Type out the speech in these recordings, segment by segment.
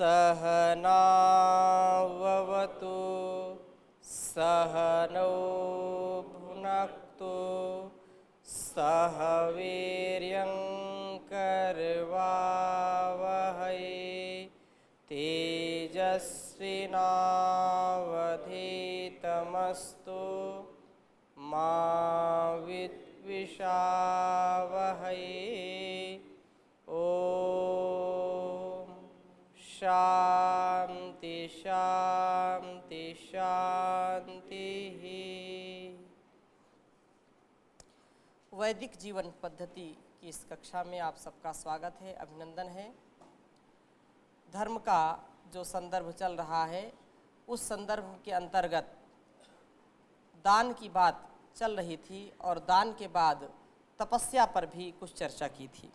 सहनाववतु सहनौ भुनक्तु सह वीर्यं करवावहै तेजस्विनावधीतमस्तु मा विद्विषावहै। ओम शांति शांति शांति। वैदिक जीवन पद्धति की इस कक्षा में आप सबका स्वागत है, अभिनंदन है। धर्म का जो संदर्भ चल रहा है उस संदर्भ के अंतर्गत दान की बात चल रही थी और दान के बाद तपस्या पर भी कुछ चर्चा की थी।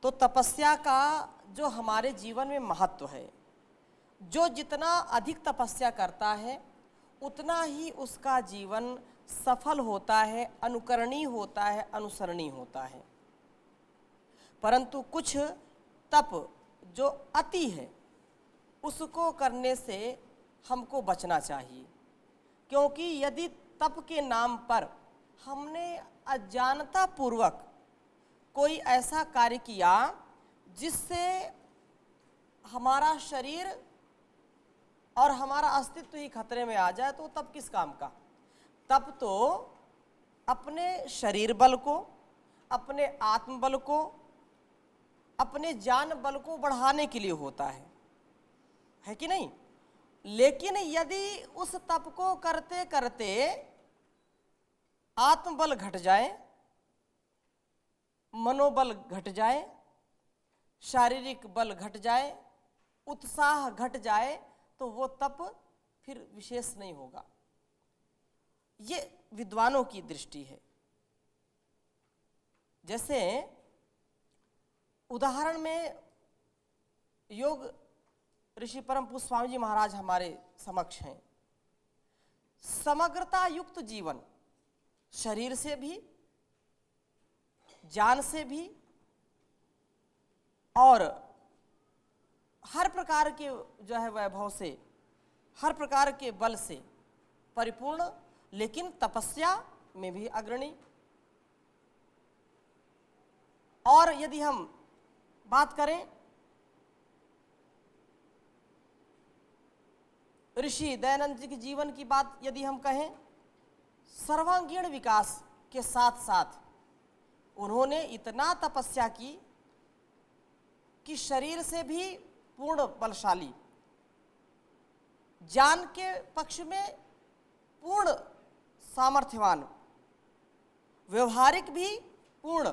तो तपस्या का जो हमारे जीवन में महत्व है, जो जितना अधिक तपस्या करता है उतना ही उसका जीवन सफल होता है, अनुकरणीय होता है, अनुसरणीय होता है। परंतु कुछ तप जो अति है उसको करने से हमको बचना चाहिए, क्योंकि यदि तप के नाम पर हमने अज्ञानता पूर्वक कोई ऐसा कार्य किया जिससे हमारा शरीर और हमारा अस्तित्व ही खतरे में आ जाए, तो तब किस काम का? तब तो अपने शरीर बल को, अपने आत्मबल को, अपने जान बल को बढ़ाने के लिए होता है कि नहीं? लेकिन यदि उस तप को करते करते आत्मबल घट जाए, मनोबल घट जाए, शारीरिक बल घट जाए, उत्साह घट जाए, तो वो तप फिर विशेष नहीं होगा। ये विद्वानों की दृष्टि है। जैसे उदाहरण में योग ऋषि परम पूज्य स्वामी जी महाराज हमारे समक्ष हैं। समग्रता युक्त जीवन, शरीर से भी, जान से भी और हर प्रकार के जो है वैभव से, हर प्रकार के बल से परिपूर्ण, लेकिन तपस्या में भी अग्रणी। और यदि हम बात करें ऋषि दयानंद जी के जीवन की बात यदि हम कहें, सर्वांगीण विकास के साथ साथ उन्होंने इतना तपस्या की कि शरीर से भी पूर्ण बलशाली, जान के पक्ष में पूर्ण सामर्थ्यवान, व्यवहारिक भी पूर्ण।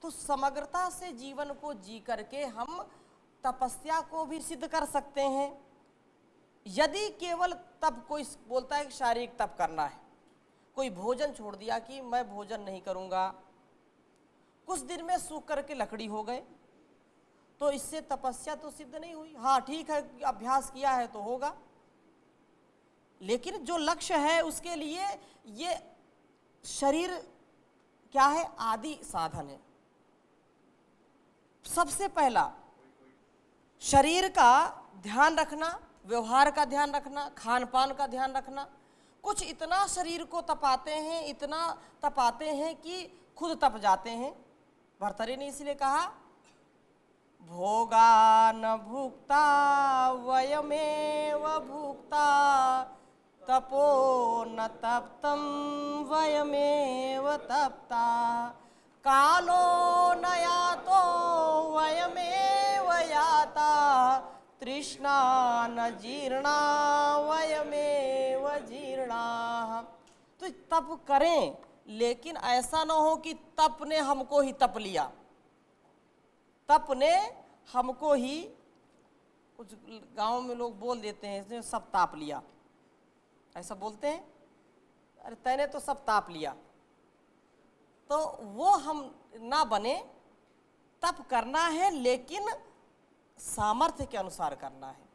तो समग्रता से जीवन को जी करके हम तपस्या को भी सिद्ध कर सकते हैं। यदि केवल तप, कोई बोलता है कि शारीरिक तप करना है, कोई भोजन छोड़ दिया कि मैं भोजन नहीं करूंगा, कुछ दिन में सूख करके लकड़ी हो गए, तो इससे तपस्या तो सिद्ध नहीं हुई। हाँ ठीक है, अभ्यास किया है तो होगा, लेकिन जो लक्ष्य है उसके लिए ये शरीर क्या है? आदि साधन है। सबसे पहला शरीर का ध्यान रखना, व्यवहार का ध्यान रखना, खान पान का ध्यान रखना। कुछ इतना शरीर को तपाते हैं, इतना तपाते हैं कि खुद तप जाते हैं। भर्तृहरि ने इसलिए कहा, भोगा न भुक्ता वयमेव भुक्ता तपो न तप्तं वयमेव तप्ता कालो न यातो वयमेव याता तृष्णा न जीर्णा वयमेव जीर्णा। तो तप करें, लेकिन ऐसा न हो कि तप ने हमको ही तप लिया, तप ने हमको ही, कुछ गांव में लोग बोल देते हैं इसने सब ताप लिया, ऐसा बोलते हैं, अरे तैने तो सब ताप लिया। तो वो हम ना बने। तप करना है लेकिन सामर्थ्य के अनुसार करना है।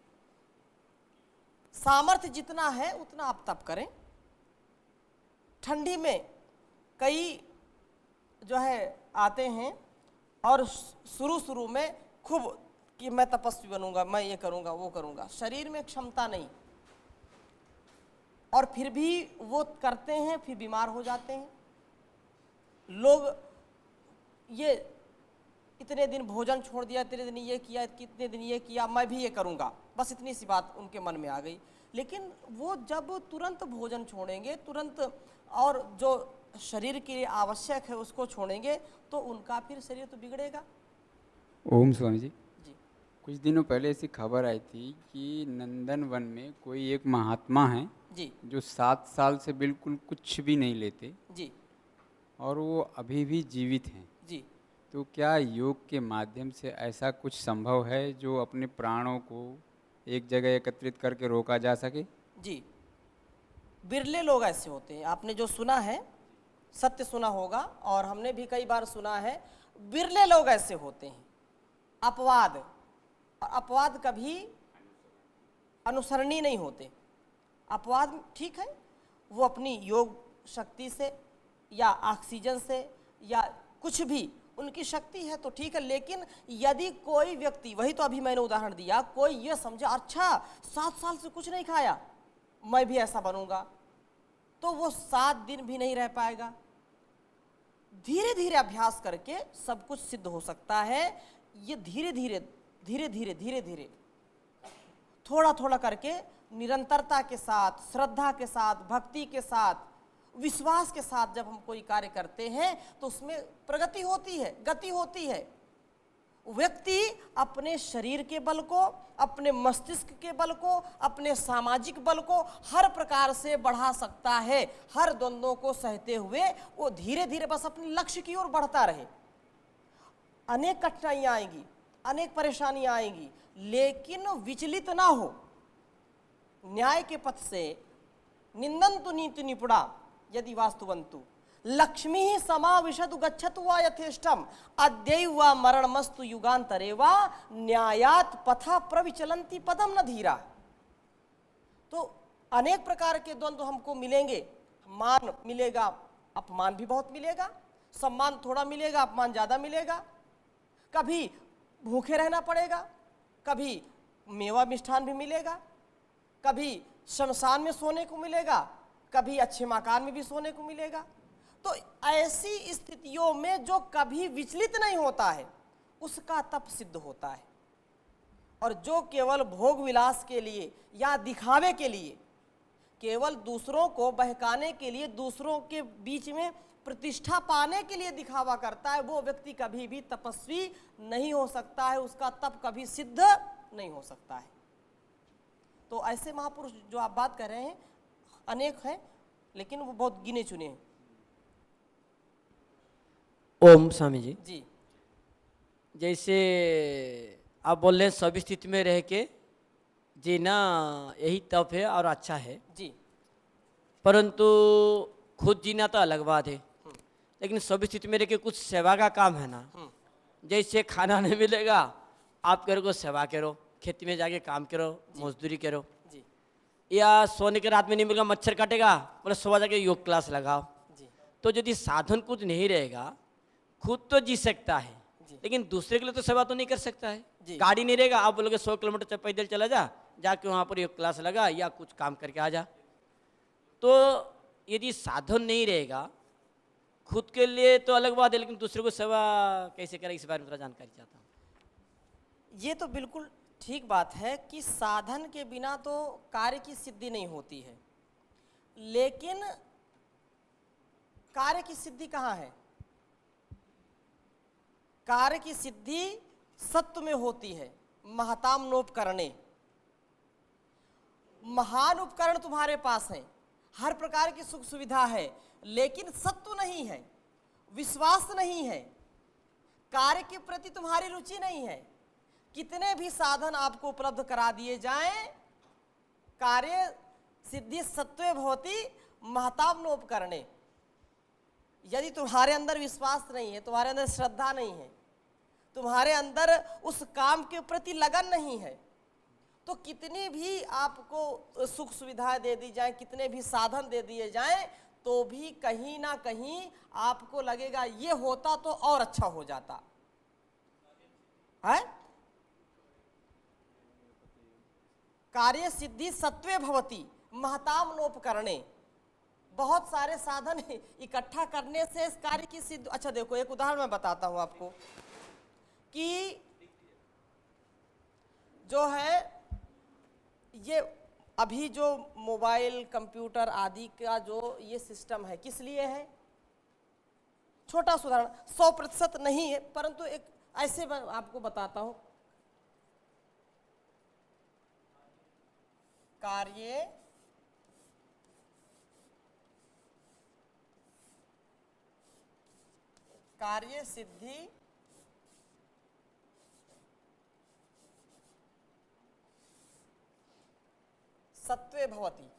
सामर्थ्य जितना है उतना आप तप करें। ठंडी में कई जो है आते हैं और शुरू में खूब कि मैं तपस्वी बनूंगा, मैं ये करूंगा, वो करूंगा। शरीर में क्षमता नहीं, और फिर भी वो करते हैं, फिर बीमार हो जाते हैं लोग। ये इतने दिन भोजन छोड़ दिया, इतने दिन ये किया, कितने दिन ये किया, मैं भी ये करूंगा, बस इतनी सी बात उनके मन में आ गई। लेकिन वो जब तुरंत भोजन छोड़ेंगे, तुरंत और जो शरीर के लिए आवश्यक है उसको छोड़ेंगे, तो उनका फिर शरीर तो बिगड़ेगा। ओम स्वामी जी, जी कुछ दिनों पहले ऐसी खबर आई थी कि नंदन वन में कोई एक महात्मा है जी जो 7 साल से बिल्कुल कुछ भी नहीं लेते जी और वो अभी भी जीवित हैं। जी तो क्या योग के माध्यम से ऐसा कुछ संभव है जो अपने प्राणों को एक जगह एकत्रित करके रोका जा सके? जी, बिरले लोग ऐसे होते हैं। आपने जो सुना है सत्य सुना होगा, और हमने भी कई बार सुना है। बिरले लोग ऐसे होते हैं। अपवाद, और अपवाद कभी अनुसरणीय नहीं होते। अपवाद ठीक है, वो अपनी योग शक्ति से या ऑक्सीजन से या कुछ भी उनकी शक्ति है तो ठीक है। लेकिन यदि कोई व्यक्ति, वही तो अभी मैंने उदाहरण दिया, कोई ये समझे अच्छा 7 साल से कुछ नहीं खाया, मैं भी ऐसा बनूंगा, तो वो 7 दिन भी नहीं रह पाएगा। धीरे धीरे अभ्यास करके सब कुछ सिद्ध हो सकता है। ये धीरे धीरे धीरे धीरे धीरे धीरे थोड़ा थोड़ा करके निरंतरता के साथ, श्रद्धा के साथ, भक्ति के साथ, विश्वास के साथ जब हम कोई कार्य करते हैं तो उसमें प्रगति होती है, गति होती है। व्यक्ति अपने शरीर के बल को, अपने मस्तिष्क के बल को, अपने सामाजिक बल को हर प्रकार से बढ़ा सकता है। हर द्वंद्वों को सहते हुए वो धीरे धीरे बस अपने लक्ष्य की ओर बढ़ता रहे। अनेक कठिनाइयां आएंगी, अनेक परेशानियां आएंगी, लेकिन विचलित ना हो। न्याय के पथ से निंदन्तु नीति निपुणा यदि वास्तुवन्तु लक्ष्मी ही समाविशतु गच्छतु वा यथेष्टम अद्यैव वा मरणमस्तु युगांतरे वा न्यायात पथा प्रविचलन्ति पदम न धीरा। तो अनेक प्रकार के द्वंद्व हमको मिलेंगे। मान मिलेगा, अपमान भी बहुत मिलेगा। सम्मान थोड़ा मिलेगा, अपमान ज़्यादा मिलेगा। कभी भूखे रहना पड़ेगा, कभी मेवा मिष्ठान भी मिलेगा, कभी शमशान में सोने को मिलेगा, कभी अच्छे मकान में भी सोने को मिलेगा। तो ऐसी स्थितियों में जो कभी विचलित नहीं होता है उसका तप सिद्ध होता है। और जो केवल भोग विलास के लिए या दिखावे के लिए, केवल दूसरों को बहकाने के लिए, दूसरों के बीच में प्रतिष्ठा पाने के लिए दिखावा करता है, वो व्यक्ति कभी भी तपस्वी नहीं हो सकता है। उसका तप कभी सिद्ध नहीं हो सकता है। तो ऐसे महापुरुष जो आप बात कर रहे हैं अनेक हैं, लेकिन वो बहुत गिने चुने हैं। ओम स्वामी जी, जी जैसे आप बोल रहे हैं सभी स्थिति में रह के जीना यही तप है और अच्छा है, जी परंतु खुद जीना तो अलग बात है। लेकिन सभी स्थिति में रह के कुछ सेवा का काम है ना। जैसे खाना नहीं मिलेगा, आप करो को सेवा करो, खेती में जाके काम करो, मजदूरी करो। जी या सोने के रात में नहीं मिलेगा, मच्छर काटेगा, बोले सुबह जाके योग क्लास लगाओ। जी तो यदि साधन कुछ नहीं रहेगा, खुद तो जी सकता है लेकिन दूसरे के लिए तो सेवा तो नहीं कर सकता है। जी। गाड़ी नहीं रहेगा, आप बोलोगे 100 किलोमीटर पैदल चला जा, जाके वहाँ पर योग क्लास लगा या कुछ काम करके आ जा। तो यदि साधन नहीं रहेगा, खुद के लिए तो अलग बात है, लेकिन दूसरे को सेवा कैसे करें, इस बारे में थोड़ा जानकारी चाहता हूँ। ये तो बिल्कुल ठीक बात है कि साधन के बिना तो कार्य की सिद्धि नहीं होती है। लेकिन कार्य की सिद्धि कहाँ है? कार्य की सिद्धि सत्व में होती है। महताम्नोपकरणे, महान उपकरण तुम्हारे पास हैं, हर प्रकार की सुख सुविधा है, लेकिन सत्व नहीं है, विश्वास नहीं है, कार्य के प्रति तुम्हारी रुचि नहीं है। कितने भी साधन आपको उपलब्ध करा दिए जाएं, कार्य सिद्धि सत्वे भवति महताम्नोपकरणे। यदि तुम्हारे अंदर विश्वास नहीं है, तुम्हारे अंदर श्रद्धा नहीं है, तुम्हारे अंदर उस काम के प्रति लगन नहीं है, तो कितनी भी आपको सुख सुविधाएं दे दी जाए, कितने भी साधन दे दिए जाएं, तो भी कहीं ना कहीं आपको लगेगा ये होता तो और अच्छा हो जाता है। कार्य सिद्धि सत्वे भवति महताम नोपकरणे। बहुत सारे साधन इकट्ठा करने से इस कार्य की सिद्धि। अच्छा देखो, एक उदाहरण मैं बताता हूं आपको कि जो है ये अभी जो मोबाइल कंप्यूटर आदि का जो ये सिस्टम है किस लिए है? छोटा सा उदाहरण, 100% नहीं है परंतु एक ऐसे मैं आपको बताता हूं। कार्य सिद्धि सत्वे भवति।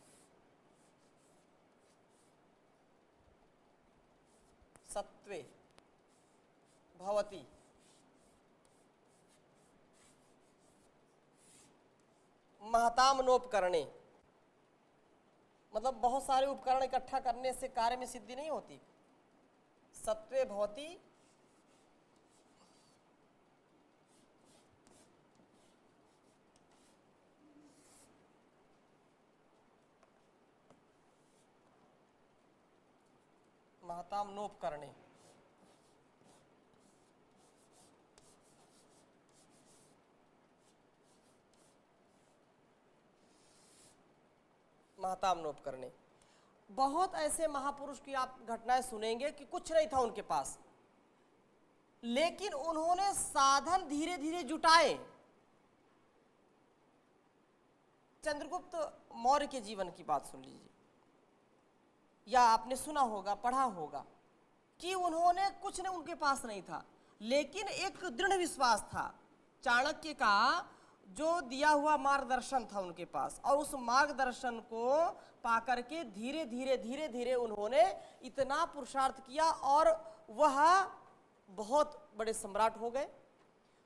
सत्वे भवति महताम नोपकरणे। मतलब बहुत सारे उपकरण इकट्ठा करने से कार्य में सिद्धि नहीं होती। सत्वे भवति महताम नोपकरणे। महताम नोपकरणे। बहुत ऐसे महापुरुष की आप घटनाएं सुनेंगे कि कुछ नहीं था उनके पास, लेकिन उन्होंने साधन धीरे धीरे जुटाए। चंद्रगुप्त मौर्य के जीवन की बात सुन लीजिए, या आपने सुना होगा, पढ़ा होगा कि उन्होंने कुछ नहीं, उनके पास नहीं था, लेकिन एक दृढ़ विश्वास था। चाणक्य का जो दिया हुआ मार्गदर्शन था उनके पास, और उस मार्गदर्शन को पाकर के धीरे धीरे उन्होंने इतना पुरुषार्थ किया और वह बहुत बड़े सम्राट हो गए।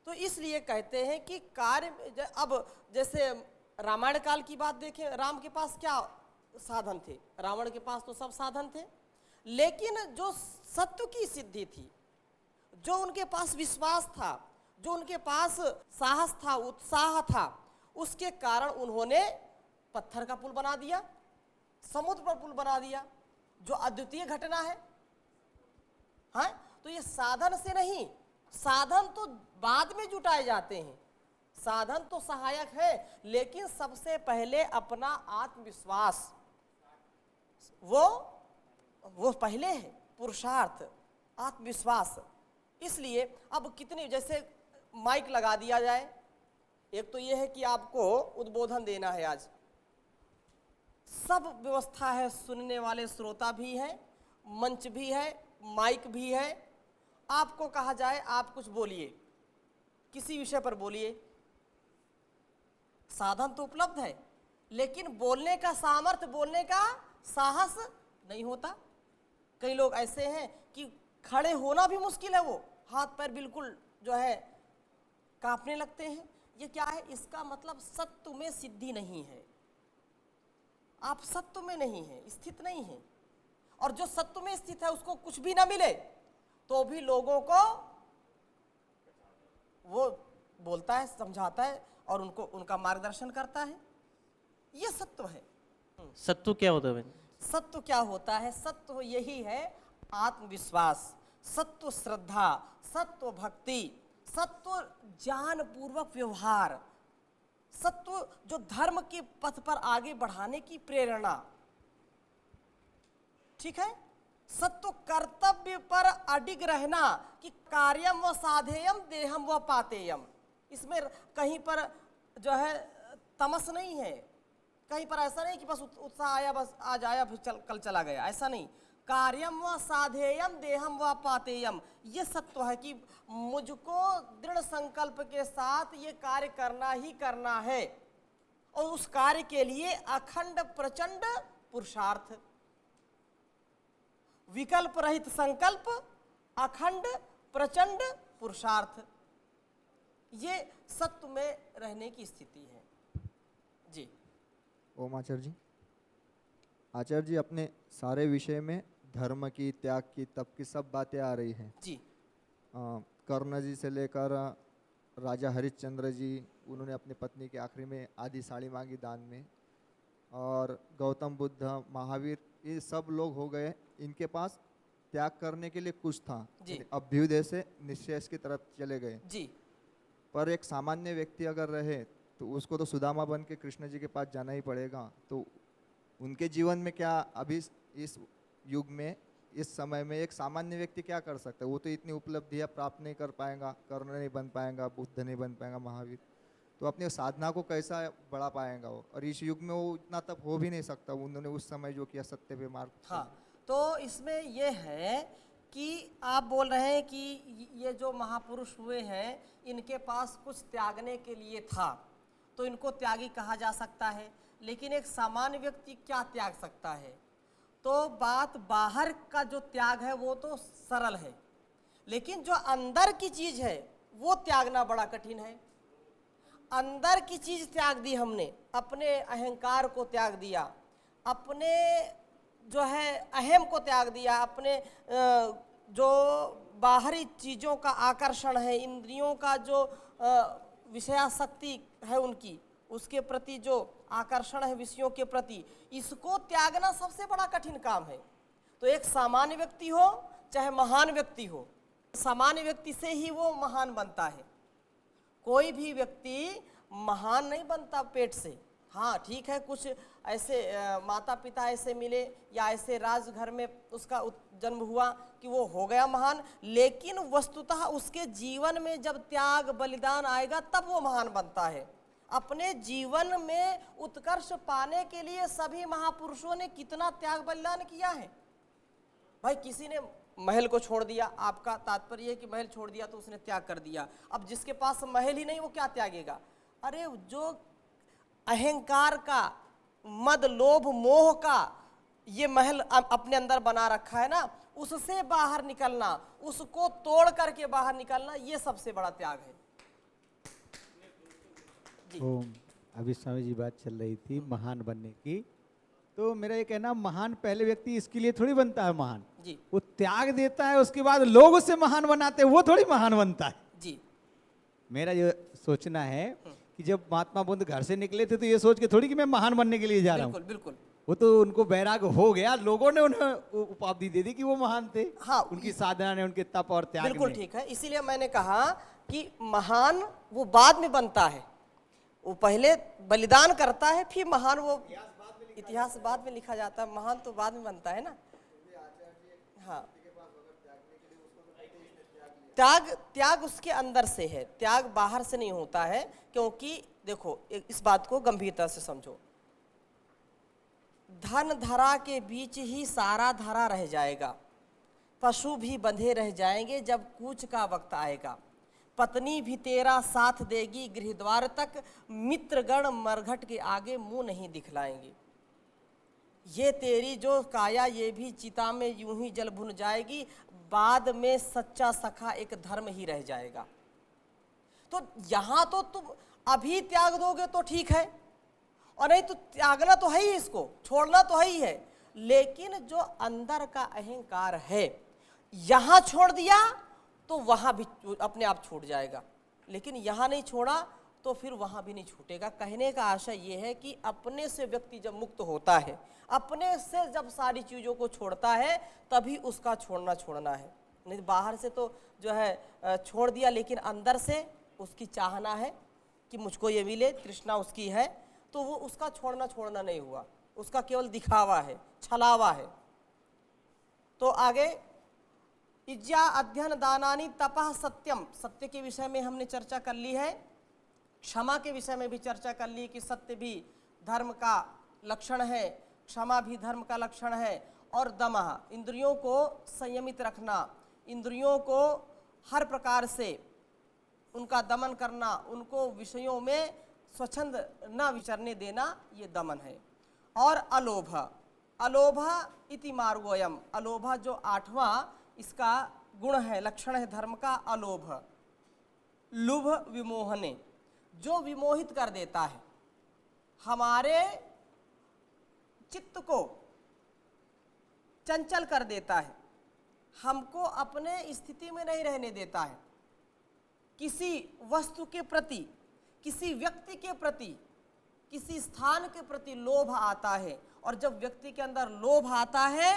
तो इसलिए कहते हैं कि कार्य, अब जैसे रामायण काल की बात देखें, राम के पास क्या साधन थे? रावण के पास तो सब साधन थे, लेकिन जो सत्य की सिद्धि थी, जो उनके पास विश्वास था, जो उनके पास साहस था, उत्साह था, उसके कारण उन्होंने पत्थर का पुल बना दिया, समुद्र पर पुल बना दिया, जो अद्वितीय घटना है। हाँ, तो ये साधन से नहीं, साधन तो बाद में जुटाए जाते हैं, साधन तो सहायक है, लेकिन सबसे पहले अपना आत्मविश्वास वो पहले है, पुरुषार्थ, आत्मविश्वास। इसलिए अब कितनी, जैसे माइक लगा दिया जाए, एक तो यह है कि आपको उद्बोधन देना है, आज सब व्यवस्था है, सुनने वाले श्रोता भी हैं, मंच भी है, माइक भी है। आपको कहा जाए आप कुछ बोलिए, किसी विषय पर बोलिए, साधन तो उपलब्ध है, लेकिन बोलने का सामर्थ्य, बोलने का साहस नहीं होता। कई लोग ऐसे हैं कि खड़े होना भी मुश्किल है, वो हाथ पैर बिल्कुल जो है कांपने लगते हैं। ये क्या है? इसका मतलब सत्व में सिद्धि नहीं है, आप सत्व में नहीं है, स्थित नहीं है। और जो सत्व में स्थित है उसको कुछ भी ना मिले तो भी लोगों को वो बोलता है, समझाता है और उनको उनका मार्गदर्शन करता है। ये सत्व है। सत्व क्या होता है? सत्व क्या होता है? सत्व यही है, आत्मविश्वास, सत्व श्रद्धा, सत्व भक्ति, सत्व ज्ञान पूर्वक व्यवहार, सत्व जो धर्म के पथ पर आगे बढ़ाने की प्रेरणा। ठीक है? सत्व कर्तव्य पर अडिग रहना कि कार्यम व साधेयम देहम व पातेयम। इसमें कहीं पर जो है तमस नहीं है, कहीं पर ऐसा नहीं कि बस उत्साह आया, बस आज आया फिर कल चला गया, ऐसा नहीं। कार्यम व साधेयम देहम व पातेयम, ये सत्व है कि मुझको दृढ़ संकल्प के साथ ये कार्य करना ही करना है, और उस कार्य के लिए अखंड प्रचंड पुरुषार्थ, विकल्प रहित संकल्प, अखंड प्रचंड पुरुषार्थ, ये सत्व में रहने की स्थिति है। जी ओम आचार्य जी। आचार्य जी, अपने सारे विषय में धर्म की, त्याग की, तप की सब बातें आ रही हैं जी। कर्ण जी से लेकर राजा हरिश्चंद्र जी, उन्होंने अपनी पत्नी के आखिरी में आधी साड़ी मांगी दान में। और गौतम बुद्ध, महावीर, ये सब लोग हो गए, इनके पास त्याग करने के लिए कुछ था, जी। अभ्युदय से निश्चय की तरफ चले गए। जी पर एक सामान्य व्यक्ति अगर रहे तो उसको तो सुदामा बन के कृष्ण जी के पास जाना ही पड़ेगा। तो उनके जीवन में क्या अभी इस युग में, इस समय में एक सामान्य व्यक्ति क्या कर सकता है? वो तो इतनी उपलब्धियां प्राप्त नहीं कर पाएगा, कर्ण नहीं बन पाएगा, बुद्ध नहीं बन पाएगा, महावीर, तो अपनी साधना को कैसा बढ़ा पाएगा वो? और इस युग में वो इतना तप हो भी नहीं सकता, उन्होंने उस समय जो किया सत्य पे मार्ग। हाँ, तो इसमें ये है कि आप बोल रहे हैं कि ये जो महापुरुष हुए हैं इनके पास कुछ त्यागने के लिए था, तो इनको त्यागी कहा जा सकता है। लेकिन एक सामान्य व्यक्ति क्या त्याग सकता है? तो बात बाहर का जो त्याग है वो तो सरल है, लेकिन जो अंदर की चीज है वो त्यागना बड़ा कठिन है। अंदर की चीज त्याग दी हमने, अपने अहंकार को त्याग दिया, अपने जो है अहम को त्याग दिया, अपने जो बाहरी चीज़ों का आकर्षण है, इंद्रियों का जो विषयासक्ति है उनकी, उसके प्रति जो आकर्षण है विषयों के प्रति, इसको त्यागना सबसे बड़ा कठिन काम है। तो एक सामान्य व्यक्ति हो चाहे महान व्यक्ति हो, सामान्य व्यक्ति से ही वो महान बनता है। कोई भी व्यक्ति महान नहीं बनता पेट से। हाँ ठीक है, कुछ ऐसे माता पिता ऐसे मिले या ऐसे राजघर में उसका जन्म हुआ कि वो हो गया महान, लेकिन वस्तुतः उसके जीवन में जब त्याग बलिदान आएगा तब वो महान बनता है। अपने जीवन में उत्कर्ष पाने के लिए सभी महापुरुषों ने कितना त्याग बलिदान किया है। भाई किसी ने महल को छोड़ दिया, आपका तात्पर्य है कि महल छोड़ दिया तो उसने त्याग कर दिया। अब जिसके पास महल ही नहीं वो क्या त्यागेगा? अरे जो अहंकार का, मद लोभ मोह का ये महल अपने अंदर बना रखा है ना, उससे बाहर निकलना, उसको तोड़ करके बाहर निकलना, ये सबसे बड़ा त्याग है। ओम, अभी स्वामी जी बात चल रही थी महान बनने की, तो मेरा ये कहना, महान पहले व्यक्ति इसके लिए थोड़ी बनता है महान जी। वो त्याग देता है, उसके बाद लोग उसे महान बनाते हैं, वो थोड़ी महान बनता है जी। मेरा ये सोचना है कि जब महात्मा बुद्ध घर से निकले थे तो ये सोच के थोड़ी कि मैं महान बनने के लिए जा रहा हूँ। बिल्कुल बिल्कुल। वो तो उनको वैराग्य हो गया, लोगों ने उन्हें उपाधि दे दी कि वो महान थे। हाँ, उनकी साधना ने, उनके तप और त्याग बिल्कुल ने। ठीक है। इसीलिए मैंने कहा कि महान वो बाद में बनता है, वो पहले बलिदान करता है फिर महान, वो इतिहास बाद में लिखा जाता है, महान तो बाद में बनता है ना। हाँ, त्याग उसके अंदर से है, त्याग बाहर से नहीं होता है। क्योंकि देखो इस बात को गंभीरता से समझो, धन धरा के बीच ही सारा धरा रह जाएगा, पशु भी बंधे रह जाएंगे जब कूच का वक्त आएगा, पत्नी भी तेरा साथ देगी गृह द्वार तक, मित्रगण मरघट के आगे मुंह नहीं दिखलाएंगे, ये तेरी जो काया ये भी चिता में यूं ही जल भुन जाएगी, बाद में सच्चा सखा एक धर्म ही रह जाएगा। तो यहाँ तो तुम अभी त्याग दोगे तो ठीक है, और नहीं तो त्यागना तो है ही, इसको छोड़ना तो है ही है, लेकिन जो अंदर का अहंकार है यहाँ छोड़ दिया तो वहाँ भी अपने आप छूट जाएगा, लेकिन यहाँ नहीं छोड़ा तो फिर वहाँ भी नहीं छूटेगा। कहने का आशय ये है कि अपने से व्यक्ति जब मुक्त होता है, अपने से जब सारी चीज़ों को छोड़ता है, तभी उसका छोड़ना है। नहीं बाहर से तो जो है छोड़ दिया, लेकिन अंदर से उसकी चाहना है कि मुझको ये मिले, तृष्णा उसकी है, तो वो उसका छोड़ना नहीं हुआ, उसका केवल दिखावा है, छलावा है। तो आगे इज्जा अध्ययन दानानि तपः सत्यम, सत्य के विषय में हमने चर्चा कर ली है, क्षमा के विषय में भी चर्चा कर ली कि सत्य भी धर्म का लक्षण है, क्षमा भी धर्म का लक्षण है, और दमः, इंद्रियों को संयमित रखना, इंद्रियों को हर प्रकार से उनका दमन करना, उनको विषयों में स्वच्छंद न विचरने देना, ये दमन है। और अलोभ, अलोभ इति मार्गोयम, अलोभ जो 8वां इसका गुण है, लक्षण है धर्म का, अलोभ, लुभ विमोहने, जो विमोहित कर देता है, हमारे चित्त को चंचल कर देता है, हमको अपने स्थिति में नहीं रहने देता है, किसी वस्तु के प्रति, किसी व्यक्ति के प्रति, किसी स्थान के प्रति लोभ आता है, और जब व्यक्ति के अंदर लोभ आता है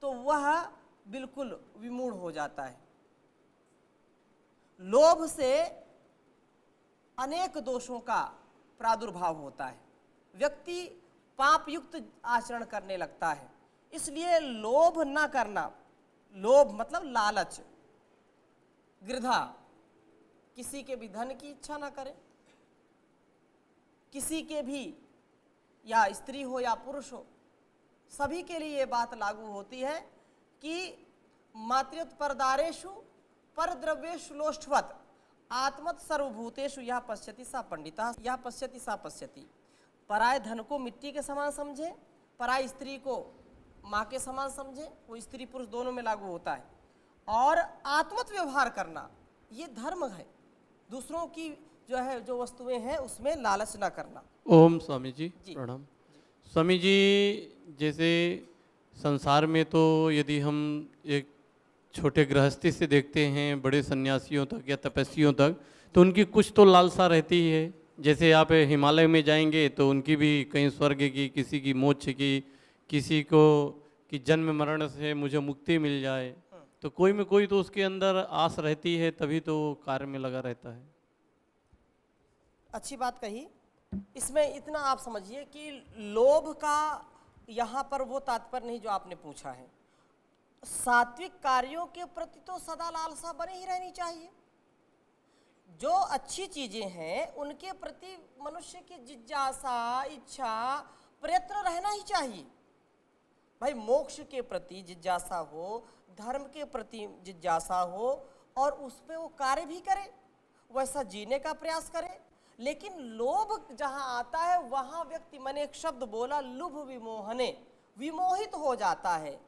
तो वह बिल्कुल विमूढ़ हो जाता है। लोभ से अनेक दोषों का प्रादुर्भाव होता है, व्यक्ति पाप युक्त आचरण करने लगता है। इसलिए लोभ न करना, लोभ मतलब लालच, गृधा, किसी के भी धन की इच्छा ना करें, किसी के भी, या स्त्री हो या पुरुष हो, सभी के लिए ये बात लागू होती है कि मातृत्परदारेषु परद्रव्येषु लोष्ठवत् आत्मत सर्वभूतेषु यह पश्यति सा पंडिता यह पश्यति सा पश्यति। पराय धन को मिट्टी के समान समझे, पराय स्त्री को माँ के समान समझे, वो स्त्री पुरुष दोनों में लागू होता है। और आत्मत व्यवहार करना ये धर्म है, दूसरों की जो वस्तुएं हैं उसमें लालच ना करना। ओम स्वामी जी जी। प्रणाम। स्वामी जी, जैसे संसार में तो यदि हम एक छोटे गृहस्थी से देखते हैं बड़े सन्यासियों तक या तपस्वियों तक, तो उनकी कुछ तो लालसा रहती है। जैसे आप हिमालय में जाएंगे तो उनकी भी कहीं स्वर्ग की, किसी की मोक्ष की, किसी को कि जन्म मरण से मुझे मुक्ति मिल जाए, तो कोई में कोई तो उसके अंदर आस रहती है, तभी तो कार्य में लगा रहता है। अच्छी बात कही। इसमें इतना आप समझिए कि लोभ का यहाँ पर वो तात्पर्य नहीं जो आपने पूछा है। सात्विक कार्यों के प्रति तो सदा लालसा बनी ही रहनी चाहिए। जो अच्छी चीजें हैं उनके प्रति मनुष्य की जिज्ञासा, इच्छा, प्रयत्न रहना ही चाहिए। भाई मोक्ष के प्रति जिज्ञासा हो, धर्म के प्रति जिज्ञासा हो, और उसमें वो कार्य भी करे, वैसा जीने का प्रयास करे। लेकिन लोभ जहाँ आता है वहाँ व्यक्ति, मैंने एक शब्द बोला लुभ विमोहने, विमोहित हो जाता है।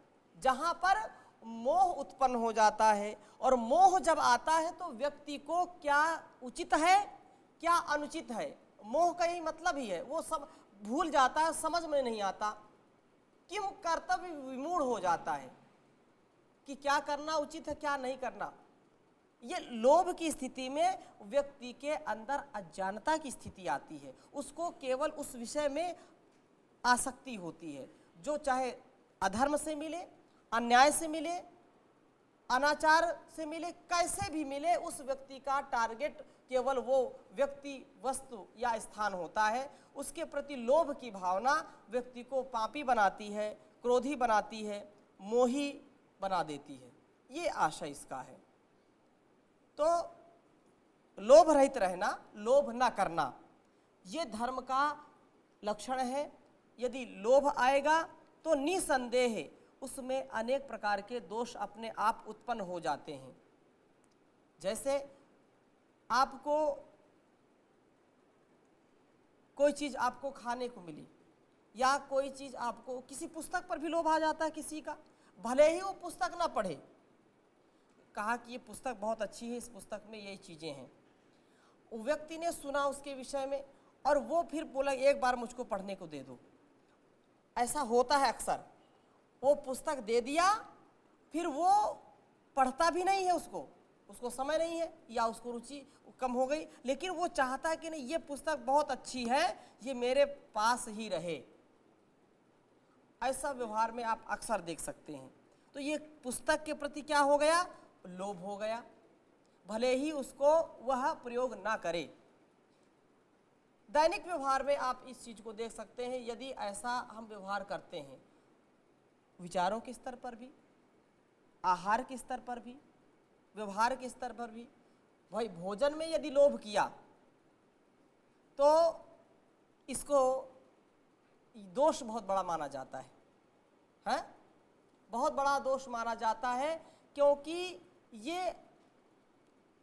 जहाँ पर मोह उत्पन्न हो जाता है, और मोह जब आता है तो व्यक्ति को क्या उचित है क्या अनुचित है, मोह का यही मतलब ही है, वो सब भूल जाता है, समझ में नहीं आता, किम कर्तव्य विमूढ़ हो जाता है कि क्या करना उचित है क्या नहीं करना। ये लोभ की स्थिति में व्यक्ति के अंदर अज्ञानता की स्थिति आती है, उसको केवल उस विषय में आसक्ति होती है जो चाहे अधर्म से मिले, अन्याय से मिले, अनाचार से मिले, कैसे भी मिले, उस व्यक्ति का टारगेट केवल वो व्यक्ति, वस्तु या स्थान होता है। उसके प्रति लोभ की भावना व्यक्ति को पापी बनाती है, क्रोधी बनाती है, मोही बना देती है। ये आशय इसका है। तो लोभ रहित रहना, लोभ ना करना, ये धर्म का लक्षण है। यदि लोभ आएगा तो निसंदेह उसमें अनेक प्रकार के दोष अपने आप उत्पन्न हो जाते हैं। जैसे आपको कोई चीज़ आपको खाने को मिली, या कोई चीज़ आपको, किसी पुस्तक पर भी लोभ आ जाता है किसी का, भले ही वो पुस्तक ना पढ़े, कहा कि ये पुस्तक बहुत अच्छी है, इस पुस्तक में यही चीज़ें हैं, वो व्यक्ति ने सुना उसके विषय में और वो फिर बोला एक बार मुझको पढ़ने को दे दो। ऐसा होता है अक्सर, वो पुस्तक दे दिया, फिर वो पढ़ता भी नहीं है, उसको समय नहीं है या उसको रुचि कम हो गई, लेकिन वो चाहता है कि नहीं ये पुस्तक बहुत अच्छी है, ये मेरे पास ही रहे। ऐसा व्यवहार में आप अक्सर देख सकते हैं। तो ये पुस्तक के प्रति क्या हो गया, लोभ हो गया, भले ही उसको वह प्रयोग ना करे। दैनिक व्यवहार में आप इस चीज को देख सकते हैं। यदि ऐसा हम व्यवहार करते हैं, विचारों के स्तर पर भी, आहार के स्तर पर भी, व्यवहार के स्तर पर भी, भाई भोजन में यदि लोभ किया तो इसको दोष बहुत बड़ा माना जाता है, बहुत बड़ा दोष माना जाता है, क्योंकि ये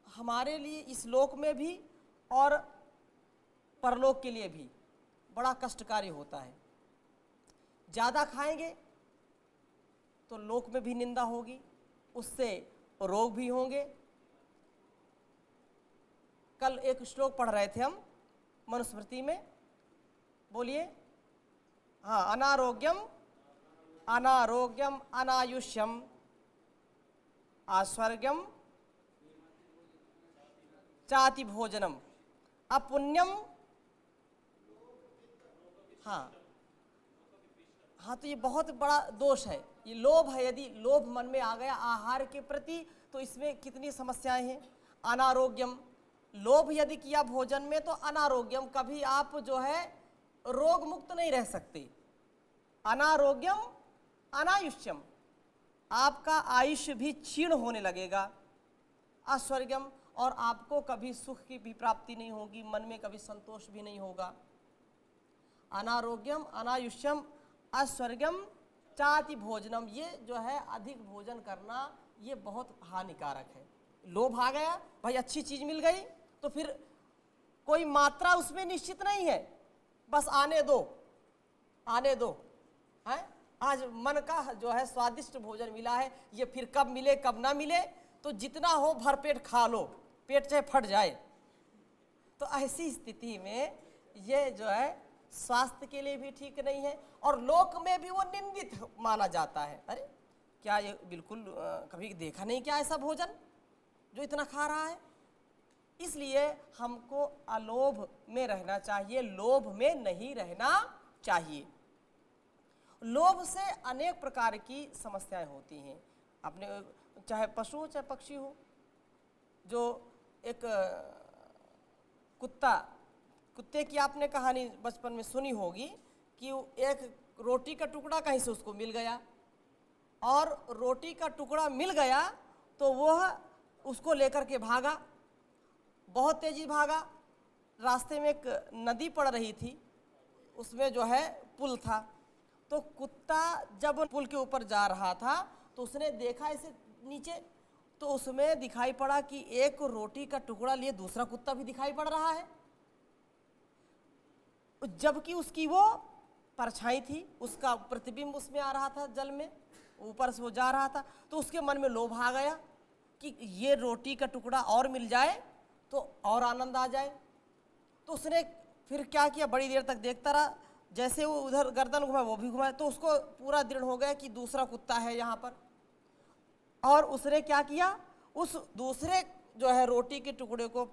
हमारे लिए इस लोक में भी और परलोक के लिए भी बड़ा कष्टकारी होता है। ज़्यादा खाएंगे तो लोक में भी निंदा होगी, उससे रोग भी होंगे। कल एक श्लोक पढ़ रहे थे हम मनुस्मृति में, बोलिए। हाँ, अनारोग्यम अनारोग्यम अनायुष्यम आस्वर्ग्यम चाति भोजनम। अपुण्यम, हाँ हाँ, तो ये बहुत बड़ा दोष है, ये लोभ है। यदि लोभ मन में आ गया आहार के प्रति तो इसमें कितनी समस्याएं हैं। अनारोग्यम, लोभ यदि किया भोजन में तो अनारोग्यम, कभी आप जो है रोग मुक्त नहीं रह सकते। अनारोग्यम अनायुष्यम, आपका आयुष्य भी क्षीण होने लगेगा। अस्वर्गम, और आपको कभी सुख की भी प्राप्ति नहीं होगी, मन में कभी संतोष भी नहीं होगा। अनारोग्यम अनायुष्यम अस्वर्गम चाति भोजनम, ये जो है अधिक भोजन करना ये बहुत हानिकारक है। लोभ आ गया, भाई अच्छी चीज मिल गई तो फिर कोई मात्रा उसमें निश्चित नहीं है, बस आने दो आने दो, है। आज मन का जो है स्वादिष्ट भोजन मिला है, ये फिर कब मिले कब ना मिले, तो जितना हो भरपेट खा लो, पेट चाहे फट जाए। तो ऐसी स्थिति में ये जो है स्वास्थ्य के लिए भी ठीक नहीं है, और लोक में भी वो निंदित माना जाता है। अरे क्या ये बिल्कुल कभी देखा नहीं क्या ऐसा भोजन जो इतना खा रहा है। इसलिए हमको अलोभ में रहना चाहिए, लोभ में नहीं रहना चाहिए। लोभ से अनेक प्रकार की समस्याएं होती हैं। अपने चाहे पशु हो चाहे पक्षी हो, जो एक कुत्ते की आपने कहानी बचपन में सुनी होगी कि एक रोटी का टुकड़ा कहीं से उसको मिल गया, और रोटी का टुकड़ा मिल गया तो वह उसको लेकर के भागा, बहुत तेजी भागा। रास्ते में एक नदी पड़ रही थी, उसमें जो है पुल था, तो कुत्ता जब पुल के ऊपर जा रहा था तो उसने देखा इसे नीचे, तो उसमें दिखाई पड़ा कि एक रोटी का टुकड़ा लिए दूसरा कुत्ता भी दिखाई पड़ रहा है, जबकि उसकी वो परछाई थी, उसका प्रतिबिंब उसमें आ रहा था, जल में ऊपर से वो जा रहा था। तो उसके मन में लोभ आ गया कि ये रोटी का टुकड़ा और मिल जाए तो और आनंद आ जाए। तो उसने फिर क्या किया, बड़ी देर तक देखता रहा, जैसे वो उधर गर्दन घुमाए वो भी घुमाए, तो उसको पूरा दृढ़ हो गया कि दूसरा कुत्ता है यहाँ पर। और उसने क्या किया, उस दूसरे जो है रोटी के टुकड़े को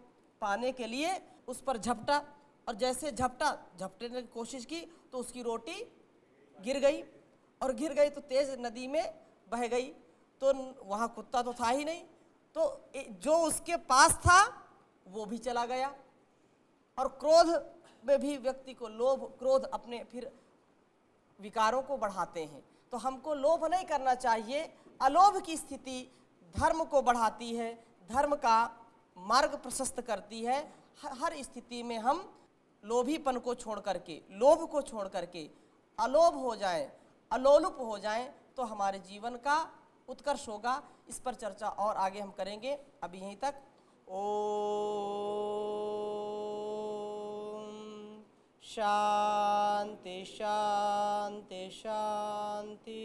पाने के लिए उस पर झपटा, और जैसे झपटने की कोशिश की तो उसकी रोटी गिर गई, और गिर गई तो तेज नदी में बह गई। तो वहाँ कुत्ता तो था ही नहीं, तो जो उसके पास था वो भी चला गया। और क्रोध में भी व्यक्ति को लोभ क्रोध अपने फिर विकारों को बढ़ाते हैं। तो हमको लोभ नहीं करना चाहिए। अलोभ की स्थिति धर्म को बढ़ाती है, धर्म का मार्ग प्रशस्त करती है। हर स्थिति में हम लोभीपन को छोड़ करके, लोभ को छोड़ करके अलोभ हो जाएं, अलोलुप हो जाएं, तो हमारे जीवन का उत्कर्ष होगा। इस पर चर्चा और आगे हम करेंगे। अभी यहीं तक। ओम शांति शांति शांति।